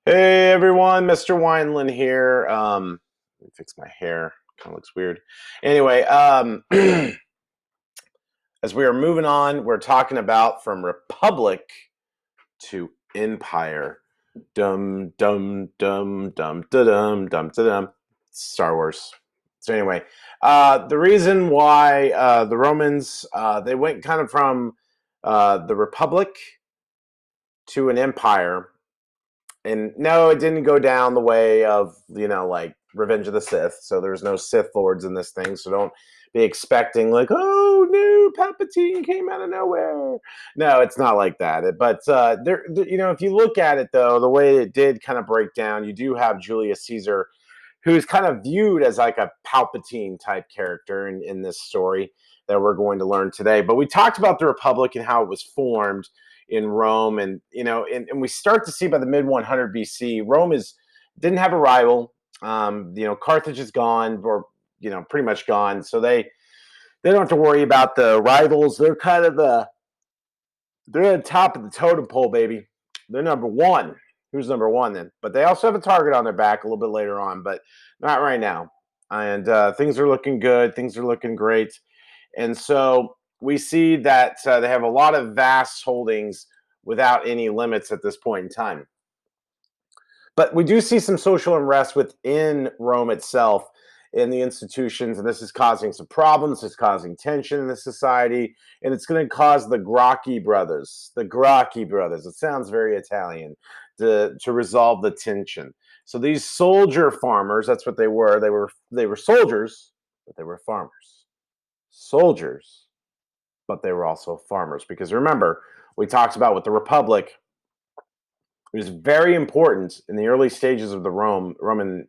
Hey everyone, Mr. Wineland here. Let me fix my hair. Kind of looks weird. Anyway, as we are moving on, we're talking about from Republic to Empire. Dum dum dum dum da dum dum da dum. Star Wars. So anyway, the reason why the Romans they went kind of from the Republic to an empire. And no, it didn't go down the way of, like Revenge of the Sith. So there's no Sith Lords in this thing. So don't be expecting, like, oh, no, Palpatine came out of nowhere. No, it's not like that. But, if you look at it, though, the way it did kind of break down, you do have Julius Caesar, who's kind of viewed as like a Palpatine type character in this story that we're going to learn today. But we talked about the Republic and how it was formed in Rome, and and we start to see by the mid 100 BC, Rome didn't have a rival. Carthage is gone, or pretty much gone, so they don't have to worry about the rivals. They're kind of they're at the top of the totem pole, baby. They're number one. Who's number one then? But they also have a target on their back a little bit later on, but not right now. And things are looking good. Things are looking great. And so we see that they have a lot of vast holdings without any limits at this point in time. But we do see some social unrest within Rome itself in the institutions, and this is causing some problems. It's causing tension in the society, and it's going to cause the Gracchi brothers. The Gracchi brothers. It sounds very Italian to resolve the tension. So these soldier farmers, that's what they were. They were soldiers, but they were farmers. Soldiers, but they were also farmers. Because remember, we talked about with the Republic, it was very important in the early stages of the Roman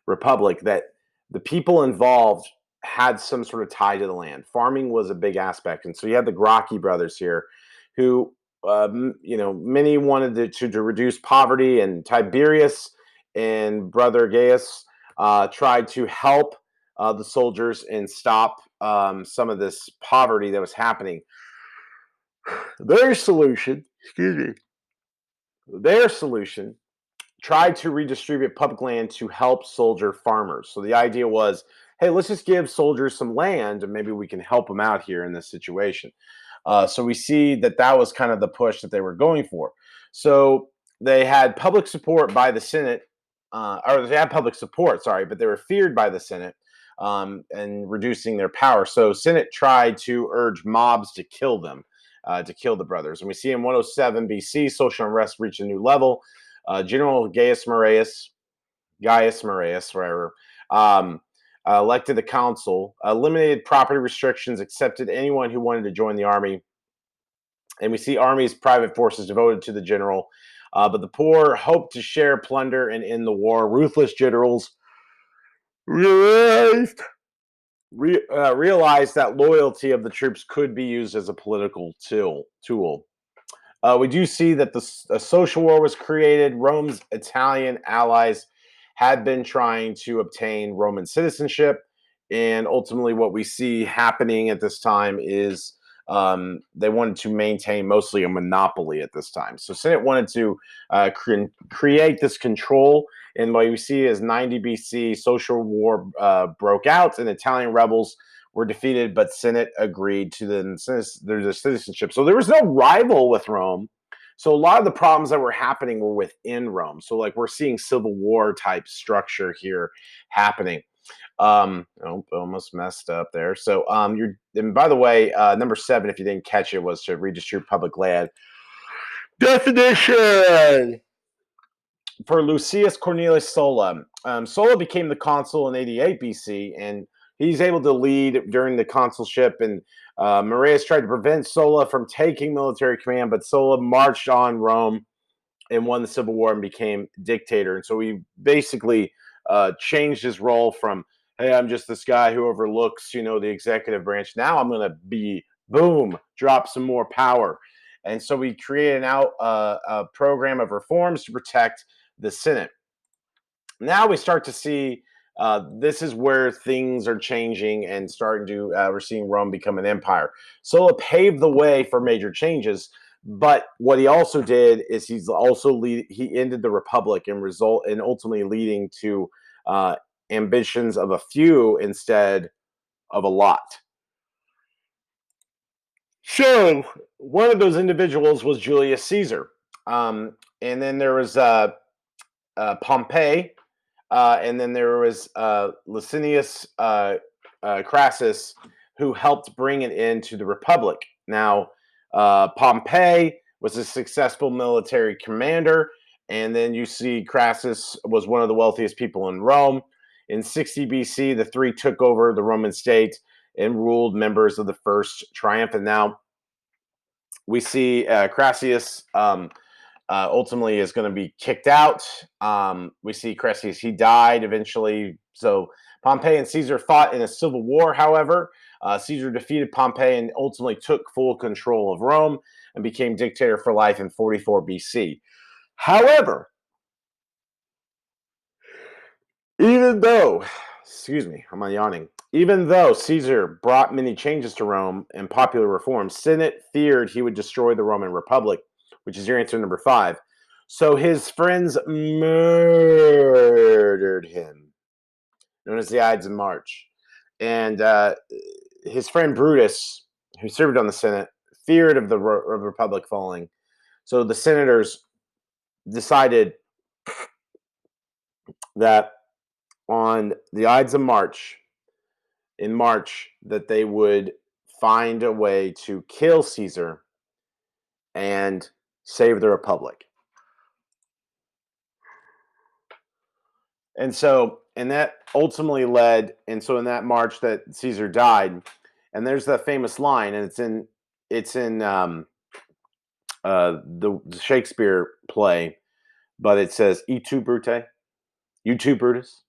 Republic that the people involved had some sort of tie to the land. Farming was a big aspect, and so you had the Gracchi brothers here, who many wanted to reduce poverty, and Tiberius and brother Gaius tried to help the soldiers and stop some of this poverty that was happening. Their solution, excuse me, their solution tried to redistribute public land to help soldier farmers. So the idea was, hey, let's just give soldiers some land and maybe we can help them out here in this situation. So we see that that was kind of the push that they were going for. So they had public support by the Senate, or they had public support, sorry, but they were feared by the Senate and reducing their power. So Senate tried to urge mobs to kill them, to kill the brothers. And we see in 107 BC, social unrest reached a new level. General Gaius Marius, whatever, elected the council, eliminated property restrictions, accepted anyone who wanted to join the army. And we see armies, private forces devoted to the general. But the poor hoped to share plunder and end the war. Ruthless generals realized, realized that loyalty of the troops could be used as a political tool. We do see that a social war was created. Rome's Italian allies had been trying to obtain Roman citizenship. And ultimately, what we see happening at this time is they wanted to maintain mostly a monopoly at this time. So Senate wanted to create this control. And what we see is 90 BC, social war broke out, and Italian rebels were defeated, but Senate agreed to their citizenship. So there was no rival with Rome. So a lot of the problems that were happening were within Rome. So like we're seeing civil war type structure here happening. Almost messed up there. So and by the way, number 7, if you didn't catch it, was to redistribute public land. Definition for Lucius Cornelius Sulla. Sulla became the consul in 88 BC, and he's able to lead during the consulship. And Marius tried to prevent Sulla from taking military command, but Sulla marched on Rome and won the civil war and became dictator. And so he basically changed his role from, hey, I'm just this guy who overlooks, the executive branch. Now I'm going to be, boom, drop some more power. And so we created a program of reforms to protect the Senate. Now we start to see this is where things are changing and starting to, we're seeing Rome become an empire. Sulla paved the way for major changes, But what he also did is he ended the republic and ultimately leading to uh, ambitions of a few instead of a lot. So one of those individuals was Julius Caesar, and then there was Pompey, and then there was Licinius Crassus, who helped bring it into the Republic. Now, Pompey was a successful military commander, and then you see Crassus was one of the wealthiest people in Rome. In 60 BC, the three took over the Roman state and ruled members of the First Triumvirate. Now, we see Crassus ultimately is going to be kicked out. We see Crassus, he died eventually. So Pompey and Caesar fought in a civil war, however. Caesar defeated Pompey and ultimately took full control of Rome and became dictator for life in 44 BC. However, even though, excuse me, I'm yawning. Even though Caesar brought many changes to Rome and popular reforms, Senate feared he would destroy the Roman Republic, which is your answer number 5. So his friends murdered him, known as the Ides of March. And his friend Brutus, who served on the Senate, feared of the Republic falling. So the senators decided that on the Ides of March, in March, that they would find a way to kill Caesar and save the Republic. And that ultimately led, and so in that March that Caesar died, and there's that famous line, and it's in the Shakespeare play, but it says "E tu, Brute," "You too, Brutus."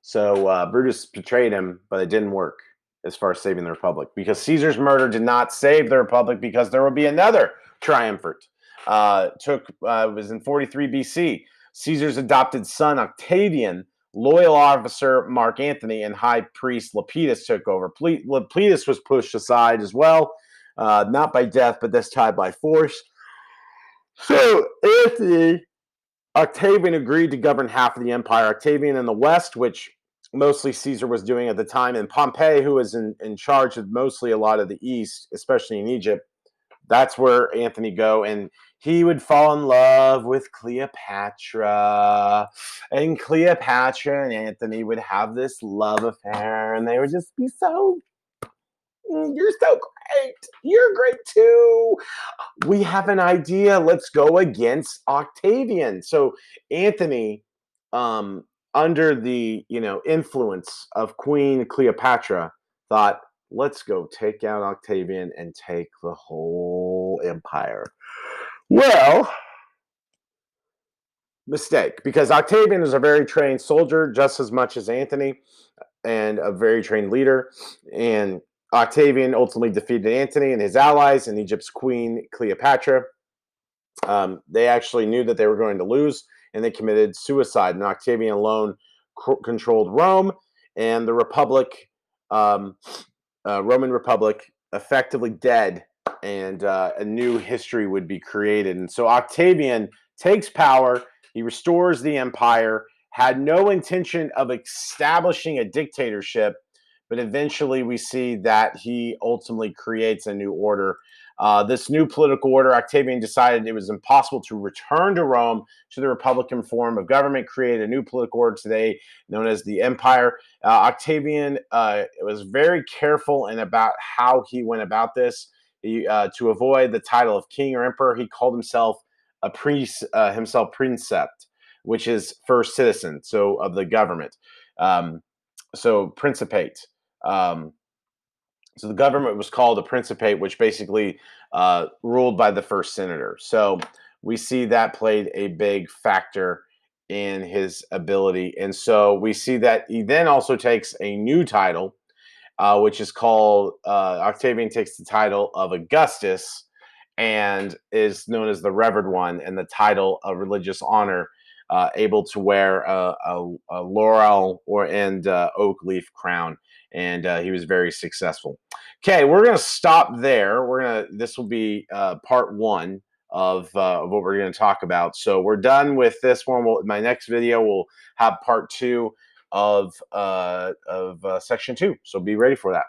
So Brutus betrayed him, but it didn't work as far as saving the Republic, because Caesar's murder did not save the Republic, because there would be another triumvirate. It was in 43 BC. Caesar's adopted son Octavian, loyal officer Mark Antony, and high priest Lepidus took over. Lepidus was pushed aside as well, not by death, but this time by force. So Octavian agreed to govern half of the empire. Octavian in the west, which mostly Caesar was doing at the time, and Pompey, who was in charge of mostly a lot of the east, especially in Egypt. That's where Antony go, and he would fall in love with Cleopatra, and Cleopatra and Antony would have this love affair, and they would just be so, you're so great, you're great too, we have an idea, let's go against Octavian. So Antony, um, under the influence of Queen Cleopatra, thought, let's go take out Octavian and take the whole empire. Well, mistake, because Octavian is a very trained soldier, just as much as Antony, and a very trained leader. And Octavian ultimately defeated Antony and his allies and Egypt's queen Cleopatra. They actually knew that they were going to lose, and they committed suicide. And Octavian alone controlled Rome, and the Republic, Roman Republic, effectively dead, and a new history would be created. And so Octavian takes power. He restores the empire. Had no intention of establishing a dictatorship, but eventually we see that he ultimately creates a new order. This new political order, Octavian decided it was impossible to return to Rome to the Republican form of government, create a new political order today known as the Empire. Octavian was very careful in about how he went about this. To avoid the title of king or emperor, he called himself a priest, himself princept, which is first citizen, so of the government. So principate. Um, so the government was called a principate, which basically ruled by the first senator. So we see that played a big factor in his ability. And so we see that he then also takes a new title, which is called, Octavian takes the title of Augustus and is known as the Revered One, and the title of religious honor able to wear a laurel and oak leaf crown, and he was very successful. Okay, we're gonna stop there. This will be part one of what we're going to talk about. So we're done with this one. My next video will have part two of section 2. So be ready for that.